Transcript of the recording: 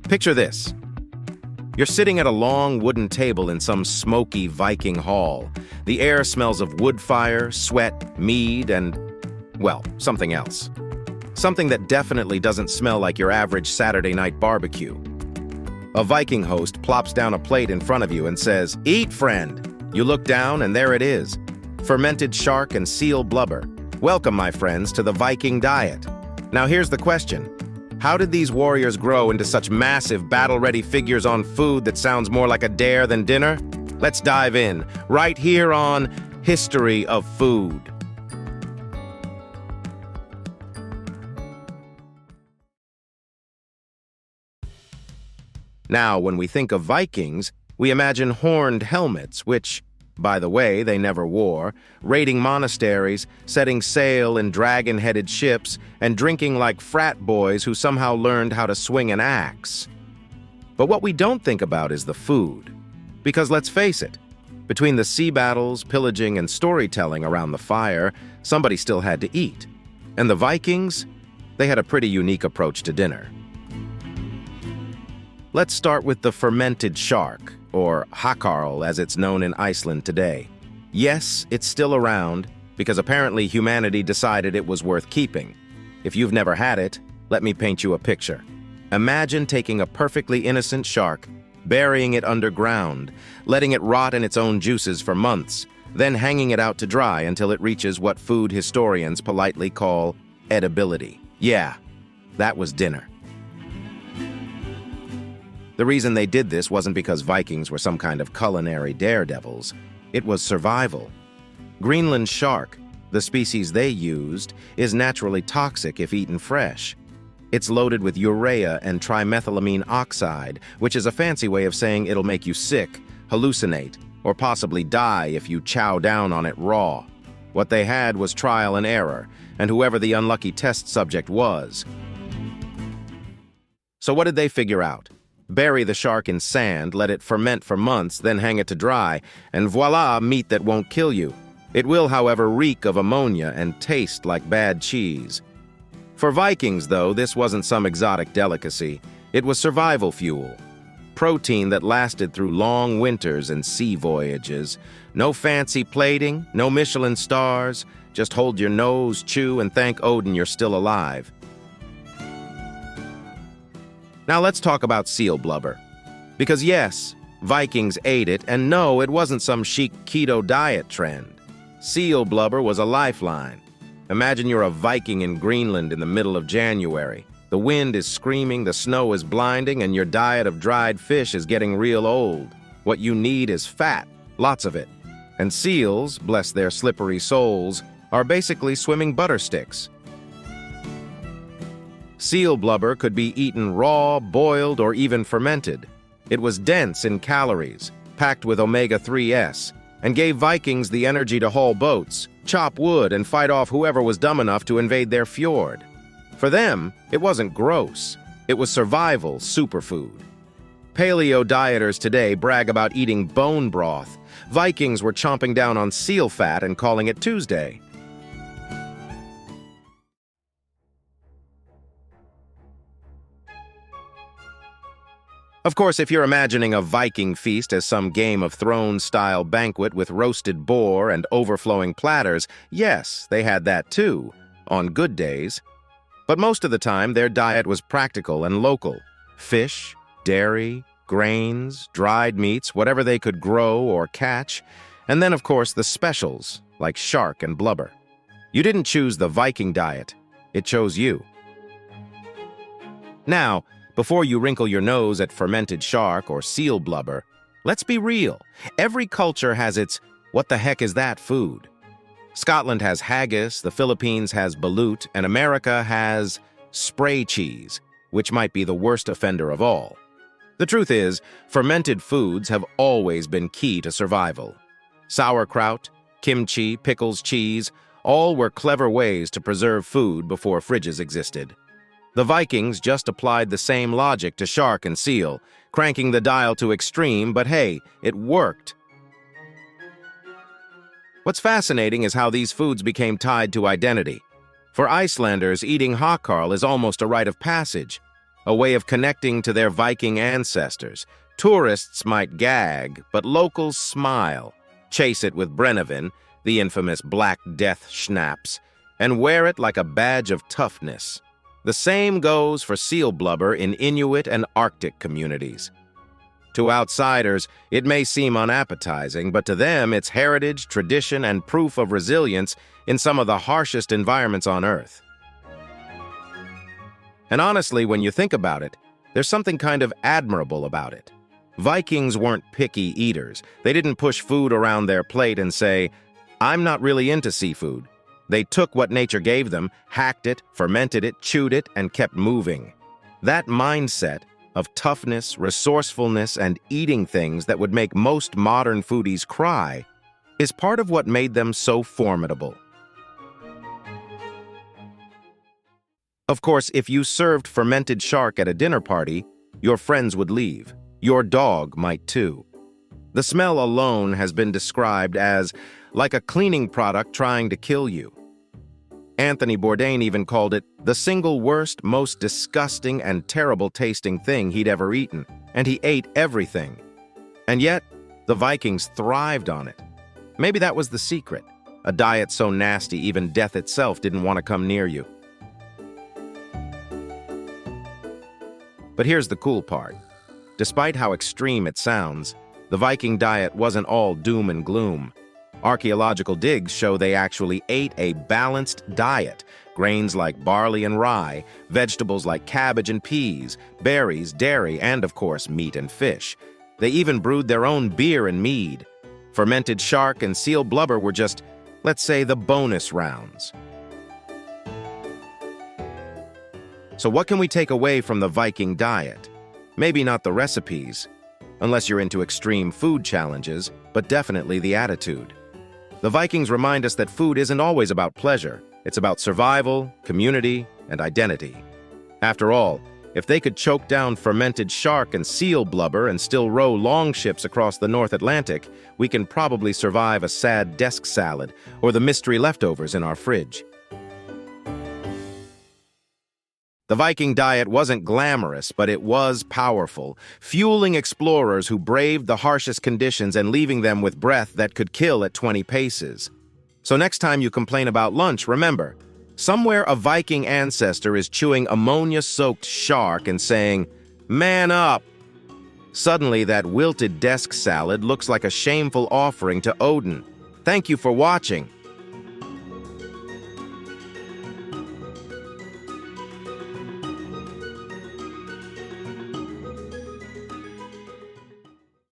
Picture this. You're sitting at a long wooden table in some smoky Viking hall. The air smells of wood fire, sweat, mead, and, well, something else. Something that definitely doesn't smell like your average Saturday night barbecue. A Viking host plops down a plate in front of you and says, "Eat, friend." You look down and there it is. Fermented shark and seal blubber. Welcome, my friends, to the Viking diet. Now here's the question. How did these warriors grow into such massive, battle-ready figures on food that sounds more like a dare than dinner? Let's dive in, right here on History of Food. Now, when we think of Vikings, we imagine horned helmets, which, by the way, they never wore, raiding monasteries, setting sail in dragon-headed ships, and drinking like frat boys who somehow learned how to swing an axe. But what we don't think about is the food. Because let's face it, between the sea battles, pillaging, and storytelling around the fire, somebody still had to eat. And the Vikings, they had a pretty unique approach to dinner. Let's start with the fermented shark, or hakarl as it's known in Iceland today. Yes, it's still around, because apparently humanity decided it was worth keeping. If you've never had it, let me paint you a picture. Imagine taking a perfectly innocent shark, burying it underground, letting it rot in its own juices for months, then hanging it out to dry until it reaches what food historians politely call edibility. Yeah, that was dinner. The reason they did this wasn't because Vikings were some kind of culinary daredevils. It was survival. Greenland shark, the species they used, is naturally toxic if eaten fresh. It's loaded with urea and trimethylamine oxide, which is a fancy way of saying it'll make you sick, hallucinate, or possibly die if you chow down on it raw. What they had was trial and error, and whoever the unlucky test subject was. So what did they figure out? Bury the shark in sand, let it ferment for months, then hang it to dry, and voila, meat that won't kill you. It will, however, reek of ammonia and taste like bad cheese. For Vikings, though, this wasn't some exotic delicacy. It was survival fuel. Protein that lasted through long winters and sea voyages. No fancy plating, no Michelin stars. Just hold your nose, chew, and thank Odin you're still alive. Now let's talk about seal blubber. Because yes, Vikings ate it, and no, it wasn't some chic keto diet trend. Seal blubber was a lifeline. Imagine you're a Viking in Greenland in the middle of January. The wind is screaming, the snow is blinding, and your diet of dried fish is getting real old. What you need is fat, lots of it. And seals, bless their slippery souls, are basically swimming butter sticks. Seal blubber could be eaten raw, boiled, or even fermented. It was dense in calories, packed with omega-3s, and gave Vikings the energy to haul boats, chop wood, and fight off whoever was dumb enough to invade their fjord. For them, it wasn't gross. It was survival superfood. Paleo dieters today brag about eating bone broth. Vikings were chomping down on seal fat and calling it Tuesday. Of course, if you're imagining a Viking feast as some Game of Thrones-style banquet with roasted boar and overflowing platters, yes, they had that too, on good days. But most of the time, their diet was practical and local. Fish, dairy, grains, dried meats, whatever they could grow or catch, and then, of course, the specials, like shark and blubber. You didn't choose the Viking diet. It chose you. Now, before you wrinkle your nose at fermented shark or seal blubber, let's be real. Every culture has its "what the heck is that" food. Scotland has haggis, the Philippines has balut, and America has spray cheese, which might be the worst offender of all. The truth is, fermented foods have always been key to survival. Sauerkraut, kimchi, pickles, cheese, all were clever ways to preserve food before fridges existed. The Vikings just applied the same logic to shark and seal, cranking the dial to extreme, but hey, it worked. What's fascinating is how these foods became tied to identity. For Icelanders, eating hakarl is almost a rite of passage. a way of connecting to their Viking ancestors. Tourists might gag, but locals smile, chase it with Brennivin, the infamous Black Death schnapps, and wear it like a badge of toughness. The same goes for seal blubber in Inuit and Arctic communities. To outsiders, it may seem unappetizing, but to them it's heritage, tradition, and proof of resilience in some of the harshest environments on Earth. And honestly, when you think about it, there's something kind of admirable about it. Vikings weren't picky eaters. They didn't push food around their plate and say, "I'm not really into seafood." They took what nature gave them, hacked it, fermented it, chewed it, and kept moving. That mindset of toughness, resourcefulness, and eating things that would make most modern foodies cry is part of what made them so formidable. Of course, if you served fermented shark at a dinner party, your friends would leave. Your dog might too. The smell alone has been described as like a cleaning product trying to kill you. Anthony Bourdain even called it the single worst, most disgusting and terrible tasting thing he'd ever eaten, and he ate everything. And yet, the Vikings thrived on it. Maybe that was the secret, a diet so nasty even death itself didn't want to come near you. But here's the cool part. Despite how extreme it sounds, the Viking diet wasn't all doom and gloom. Archaeological digs show they actually ate a balanced diet, grains like barley and rye, vegetables like cabbage and peas, berries, dairy, and of course meat and fish. They even brewed their own beer and mead. Fermented shark and seal blubber were just, let's say, the bonus rounds. So what can we take away from the Viking diet? Maybe not the recipes, unless you're into extreme food challenges, but definitely the attitude. The Vikings remind us that food isn't always about pleasure. It's about survival, community, and identity. After all, if they could choke down fermented shark and seal blubber and still row longships across the North Atlantic, we can probably survive a sad desk salad or the mystery leftovers in our fridge. The Viking diet wasn't glamorous, but it was powerful, fueling explorers who braved the harshest conditions and leaving them with breath that could kill at 20 paces. So next time you complain about lunch, remember, somewhere a Viking ancestor is chewing ammonia-soaked shark and saying, "Man up!" Suddenly, that wilted desk salad looks like a shameful offering to Odin. Thank you for watching.